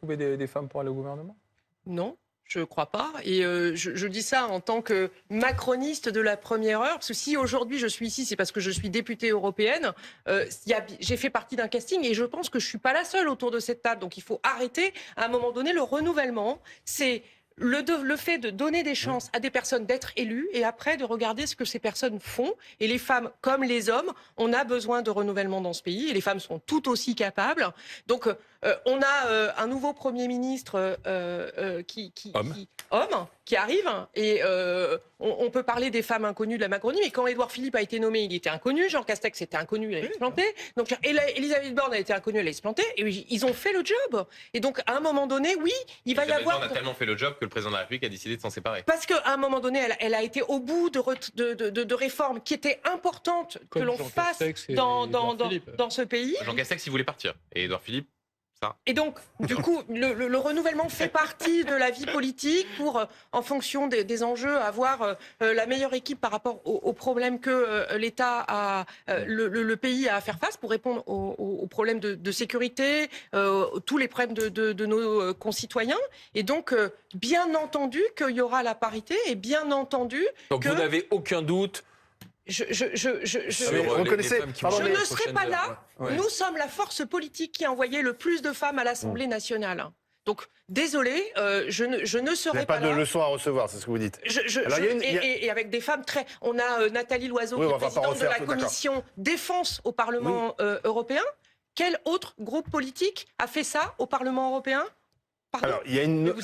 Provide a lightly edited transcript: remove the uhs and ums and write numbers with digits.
trouver des femmes pour aller au gouvernement? Non, je ne crois pas. Et je dis ça en tant que macroniste de la première heure. Parce que si aujourd'hui je suis ici, c'est parce que je suis députée européenne. J'ai fait partie d'un casting et je pense que je ne suis pas la seule autour de cette table. Donc il faut arrêter à un moment donné le renouvellement. C'est le fait de donner des chances à des personnes d'être élues et après de regarder ce que ces personnes font. Et les femmes comme les hommes, on a besoin de renouvellement dans ce pays et les femmes sont tout aussi capables. Donc on a un nouveau Premier ministre homme qui arrive et on peut parler des femmes inconnues de la Macronie, mais quand Édouard Philippe a été nommé, il était inconnu, Jean Castex était inconnu, il allait se planter, donc Elisabeth Borne a été inconnue, elle allait se planter, et ils ont fait le job. Et donc à un moment donné, oui, il va y avoir... Borne a tellement fait le job que le président de la République a décidé de s'en séparer. Parce qu'à un moment donné, elle a été au bout de réformes qui étaient importantes que l'on fasse dans ce pays. Jean Castex, il voulait partir. Et Édouard Philippe, ça. Et donc, du coup, le renouvellement fait partie de la vie politique pour, en fonction des enjeux, avoir la meilleure équipe par rapport aux problèmes que l'État a, le pays a à faire face pour répondre aux problèmes de sécurité, tous les problèmes de nos concitoyens. Et donc, bien entendu qu'il y aura la parité et bien entendu donc que... vous n'avez aucun doute? Je ne serai pas là. Ouais. Nous sommes la force politique qui a envoyé le plus de femmes à l'Assemblée nationale. Donc, désolé, je ne serai pas là. Pas de leçons à recevoir, c'est ce que vous dites. Et avec des femmes très... On a Nathalie Loiseau, qui est présidente de la commission défense au Parlement européen. Quel autre groupe politique a fait ça au Parlement européen? Pardon. Alors, il y a une...